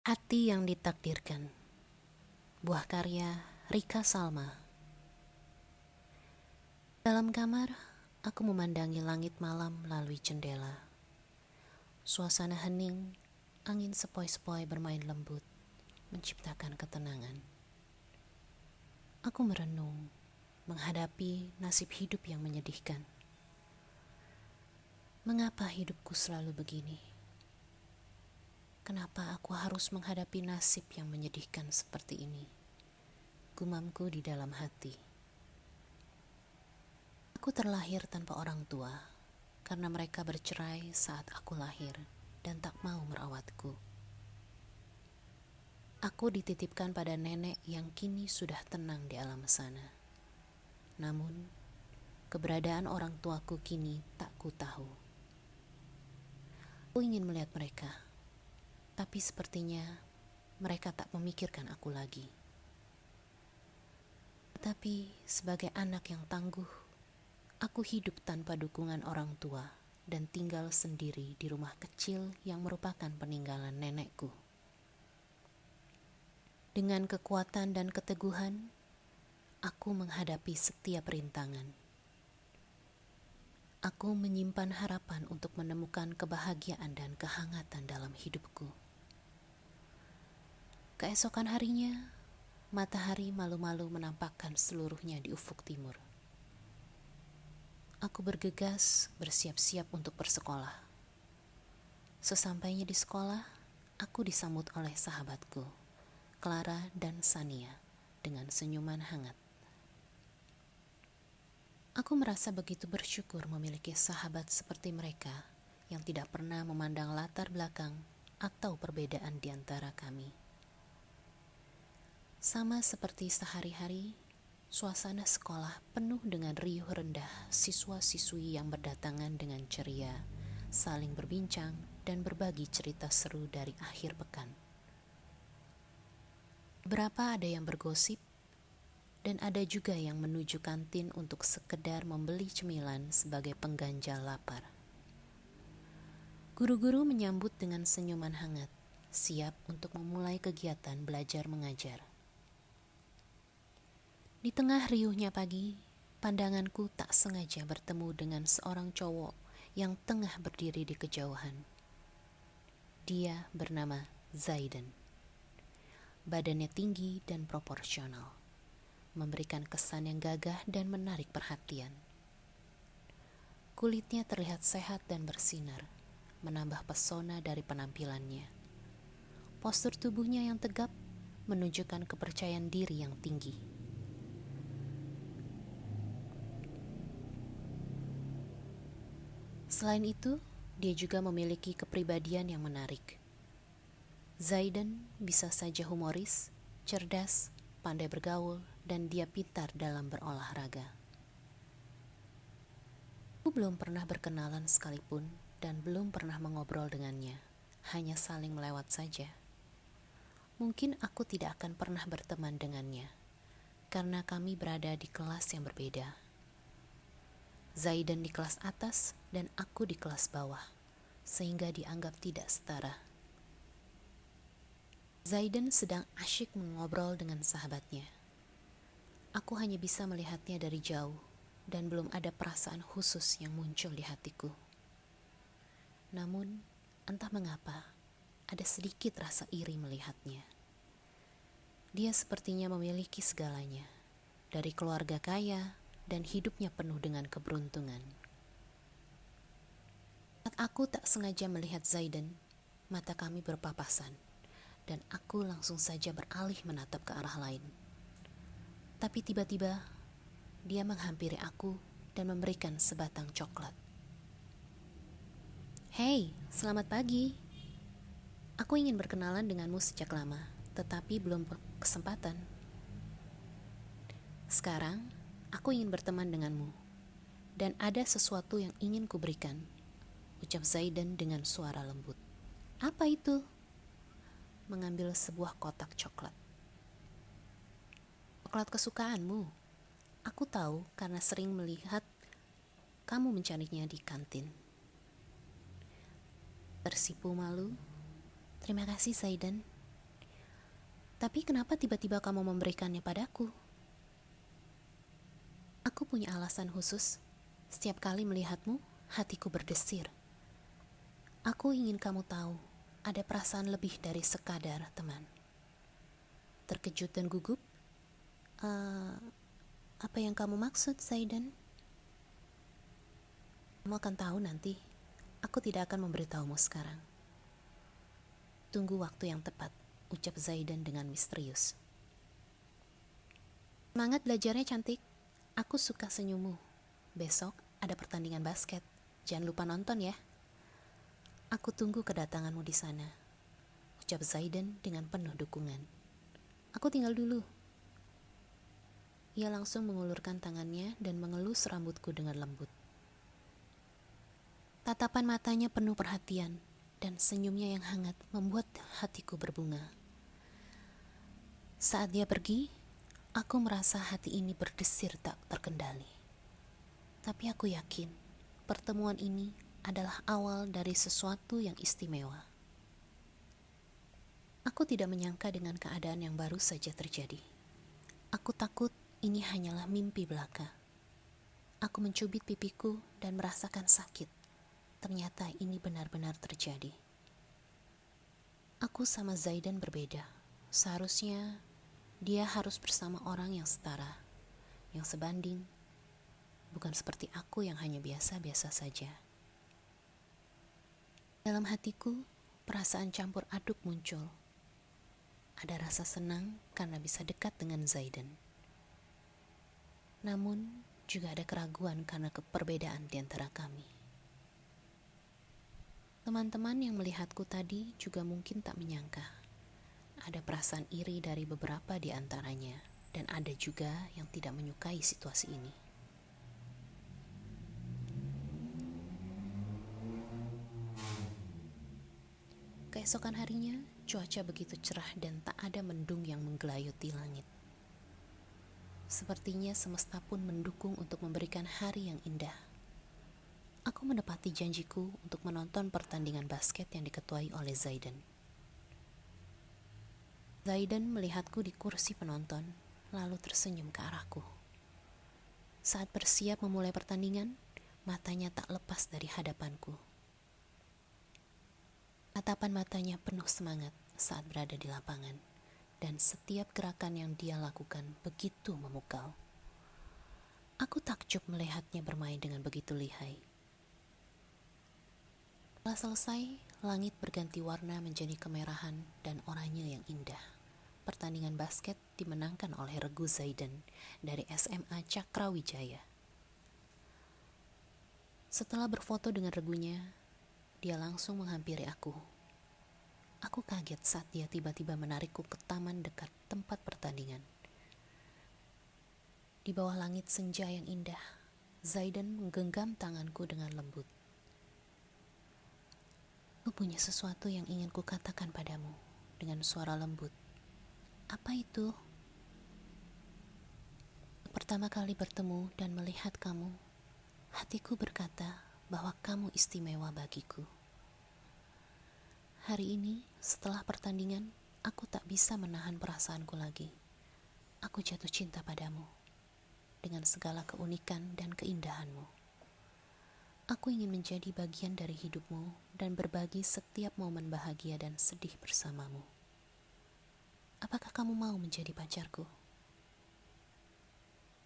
Hati yang ditakdirkan. Buah karya Rika Salma. Dalam kamar, aku memandangi langit malam melalui jendela. Suasana hening, angin sepoi-sepoi bermain lembut, menciptakan ketenangan. Aku merenung, menghadapi nasib hidup yang menyedihkan. Mengapa hidupku selalu begini? Kenapa aku harus menghadapi nasib yang menyedihkan seperti ini? Gumamku di dalam hati. Aku terlahir tanpa orang tua karena mereka bercerai saat aku lahir dan tak mau merawatku. Aku dititipkan pada nenek yang kini sudah tenang di alam sana. Namun, keberadaan orang tuaku kini tak ku tahu. Aku ingin melihat mereka, tapi sepertinya mereka tak memikirkan aku lagi. Tetapi sebagai anak yang tangguh, aku hidup tanpa dukungan orang tua dan tinggal sendiri di rumah kecil yang merupakan peninggalan nenekku. Dengan kekuatan dan keteguhan, aku menghadapi setiap rintangan. Aku menyimpan harapan untuk menemukan kebahagiaan dan kehangatan dalam hidupku. Keesokan harinya, matahari malu-malu menampakkan seluruhnya di ufuk timur. Aku bergegas bersiap-siap untuk bersekolah. Sesampainya di sekolah, aku disambut oleh sahabatku, Clara dan Sania, dengan senyuman hangat. Aku merasa begitu bersyukur memiliki sahabat seperti mereka yang tidak pernah memandang latar belakang atau perbedaan di antara kami. Sama seperti sehari-hari, suasana sekolah penuh dengan riuh rendah siswa-siswi yang berdatangan dengan ceria, saling berbincang dan berbagi cerita seru dari akhir pekan. Berapa ada yang bergosip, dan ada juga yang menuju kantin untuk sekedar membeli cemilan sebagai pengganjal lapar. Guru-guru menyambut dengan senyuman hangat, siap untuk memulai kegiatan belajar mengajar. Di tengah riuhnya pagi, pandanganku tak sengaja bertemu dengan seorang cowok yang tengah berdiri di kejauhan. Dia bernama Zaidan. Badannya tinggi dan proporsional, memberikan kesan yang gagah dan menarik perhatian. Kulitnya terlihat sehat dan bersinar, menambah pesona dari penampilannya. Postur tubuhnya yang tegap menunjukkan kepercayaan diri yang tinggi. Selain itu, dia juga memiliki kepribadian yang menarik. Zaidan bisa saja humoris, cerdas, pandai bergaul, dan dia pintar dalam berolahraga. Aku belum pernah berkenalan sekalipun dan belum pernah mengobrol dengannya, hanya saling melewat saja. Mungkin aku tidak akan pernah berteman dengannya, karena kami berada di kelas yang berbeda. Zaidan di kelas atas dan aku di kelas bawah, sehingga dianggap tidak setara. Zaidan sedang asyik mengobrol dengan sahabatnya. Aku hanya bisa melihatnya dari jauh dan belum ada perasaan khusus yang muncul di hatiku. Namun, entah mengapa, ada sedikit rasa iri melihatnya. Dia sepertinya memiliki segalanya, dari keluarga kaya dan hidupnya penuh dengan keberuntungan. Saat aku tak sengaja melihat Zaidan, mata kami berpapasan, dan aku langsung saja beralih menatap ke arah lain. Tapi tiba-tiba, dia menghampiri aku dan memberikan sebatang coklat. Hei, selamat pagi. Aku ingin berkenalan denganmu sejak lama, tetapi belum berkesempatan. Sekarang, aku ingin berteman denganmu, dan ada sesuatu yang ingin kuberikan, ucap Zaidan dengan suara lembut. Apa itu? Mengambil sebuah kotak coklat. Coklat kesukaanmu. Aku tahu karena sering melihat kamu mencarinya di kantin. Tersipu malu. Terima kasih, Zaidan. Tapi kenapa tiba-tiba kamu memberikannya padaku? Aku punya alasan khusus. Setiap kali melihatmu, hatiku berdesir. Aku ingin kamu tahu, ada perasaan lebih dari sekadar teman. Terkejut dan gugup? Apa yang kamu maksud, Zaidan? Kamu akan tahu nanti. Aku tidak akan memberitahumu sekarang. Tunggu waktu yang tepat, ucap Zaidan dengan misterius. Semangat belajarnya, cantik. Aku suka senyummu. Besok ada pertandingan basket. Jangan lupa nonton ya. Aku tunggu kedatanganmu di sana, ucap Zaidan dengan penuh dukungan. Aku tinggal dulu. Ia langsung mengulurkan tangannya dan mengelus rambutku dengan lembut. Tatapan matanya penuh perhatian dan senyumnya yang hangat membuat hatiku berbunga. Saat dia pergi, aku merasa hati ini berdesir tak terkendali. Tapi aku yakin pertemuan ini adalah awal dari sesuatu yang istimewa. Aku tidak menyangka dengan keadaan yang baru saja terjadi. Aku takut ini hanyalah mimpi belaka. Aku mencubit pipiku dan merasakan sakit. Ternyata ini benar-benar terjadi. Aku sama Zaidan berbeda. Seharusnya dia harus bersama orang yang setara, yang sebanding, bukan seperti aku yang hanya biasa-biasa saja. Dalam hatiku, perasaan campur aduk muncul. Ada rasa senang karena bisa dekat dengan Zaidan. Namun, juga ada keraguan karena perbedaan di antara kami. Teman-teman yang melihatku tadi juga mungkin tak menyangka. Ada perasaan iri dari beberapa di antaranya, dan ada juga yang tidak menyukai situasi ini. Keesokan harinya, cuaca begitu cerah dan tak ada mendung yang menggelayuti langit. Sepertinya semesta pun mendukung untuk memberikan hari yang indah. Aku menepati janjiku untuk menonton pertandingan basket yang diketuai oleh Zaidan. Zaidan melihatku di kursi penonton, lalu tersenyum ke arahku. Saat bersiap memulai pertandingan, matanya tak lepas dari hadapanku. Tatapan matanya penuh semangat saat berada di lapangan, dan setiap gerakan yang dia lakukan begitu memukau. Aku takjub melihatnya bermain dengan begitu lihai. Setelah selesai, langit berganti warna menjadi kemerahan dan oranye yang indah. Pertandingan basket dimenangkan oleh regu Zaidan dari SMA Cakrawijaya. Setelah berfoto dengan regunya, dia langsung menghampiri aku. Aku kaget saat dia tiba-tiba menarikku ke taman dekat tempat pertandingan. Di bawah langit senja yang indah, Zaidan menggenggam tanganku dengan lembut. Aku punya sesuatu yang ingin kukatakan padamu dengan suara lembut. Apa itu? Pertama kali bertemu dan melihat kamu, hatiku berkata bahwa kamu istimewa bagiku. Hari ini, setelah pertandingan, aku tak bisa menahan perasaanku lagi. Aku jatuh cinta padamu, dengan segala keunikan dan keindahanmu. Aku ingin menjadi bagian dari hidupmu dan berbagi setiap momen bahagia dan sedih bersamamu. Apakah kamu mau menjadi pacarku?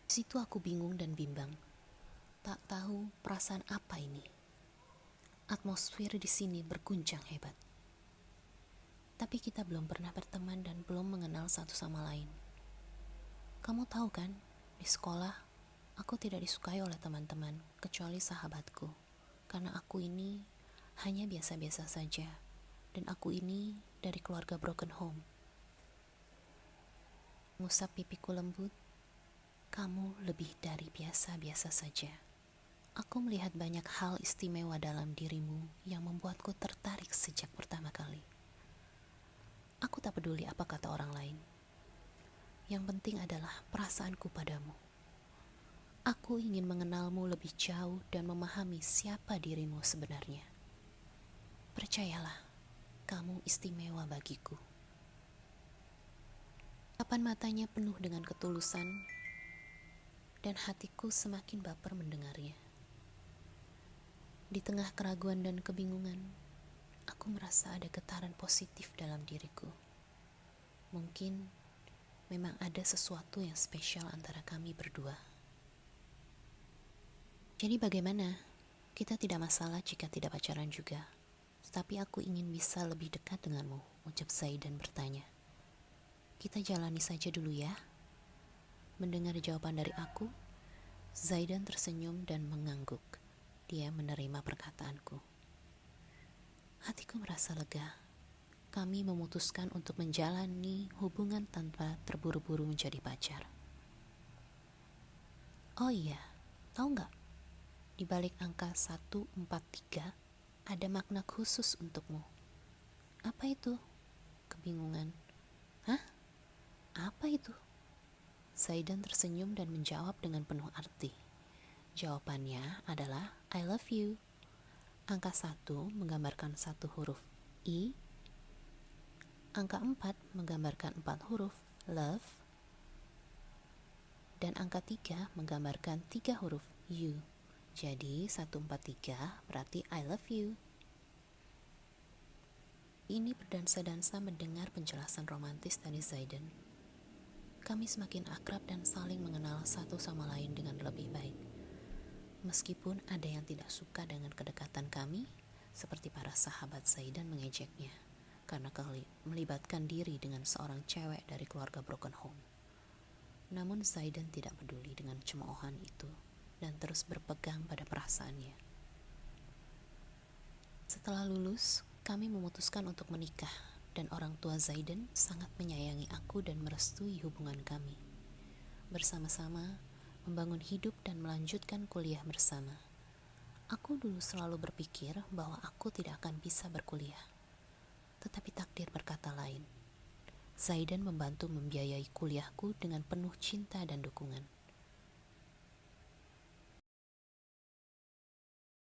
Di situ aku bingung dan bimbang. Tak tahu perasaan apa ini. Atmosfer di sini berguncang hebat. Tapi kita belum pernah berteman dan belum mengenal satu sama lain. Kamu tahu kan, di sekolah aku tidak disukai oleh teman-teman kecuali sahabatku, karena aku ini hanya biasa-biasa saja, dan aku ini dari keluarga broken home. Mengusap pipiku lembut, kamu lebih dari biasa-biasa saja. Aku melihat banyak hal istimewa dalam dirimu yang membuatku tertarik sejak pertama kali. Aku tak peduli apa kata orang lain. Yang penting adalah perasaanku padamu. Aku ingin mengenalmu lebih jauh dan memahami siapa dirimu sebenarnya. Percayalah, kamu istimewa bagiku. Tatapan matanya penuh dengan ketulusan, dan hatiku semakin baper mendengarnya. Di tengah keraguan dan kebingungan, aku merasa ada getaran positif dalam diriku. Mungkin memang ada sesuatu yang spesial antara kami berdua. Jadi bagaimana? Kita tidak masalah jika tidak pacaran juga. Tetapi aku ingin bisa lebih dekat denganmu, ucap Zaidan bertanya. Kita jalani saja dulu ya. Mendengar jawaban dari aku, Zaidan tersenyum dan mengangguk. Dia menerima perkataanku. Hatiku merasa lega. Kami memutuskan untuk menjalani hubungan tanpa terburu-buru menjadi pacar. Oh iya, tahu nggak? Di balik angka 143 ada makna khusus untukmu. Apa itu? Kebingungan. Hah? Apa itu? Zaidan tersenyum dan menjawab dengan penuh arti. Jawabannya adalah I love you. Angka 1 menggambarkan satu huruf I. Angka 4 menggambarkan 4 huruf love. Dan angka 3 menggambarkan 3 huruf you. Jadi 143 berarti I love you. Ini berdansa-dansa mendengar penjelasan romantis dari Zaidan. Kami semakin akrab dan saling mengenal satu sama lain dengan lebih baik. Meskipun ada yang tidak suka dengan kedekatan kami, seperti para sahabat Zaidan mengejeknya, karena melibatkan diri dengan seorang cewek dari keluarga broken home. Namun Zaidan tidak peduli dengan cemoohan itu, dan terus berpegang pada perasaannya. Setelah lulus, kami memutuskan untuk menikah, dan orang tua Zaidan sangat menyayangi aku dan merestui hubungan kami. Bersama-sama, membangun hidup dan melanjutkan kuliah bersama. Aku dulu selalu berpikir bahwa aku tidak akan bisa berkuliah. Tetapi takdir berkata lain. Zaidan membantu membiayai kuliahku dengan penuh cinta dan dukungan.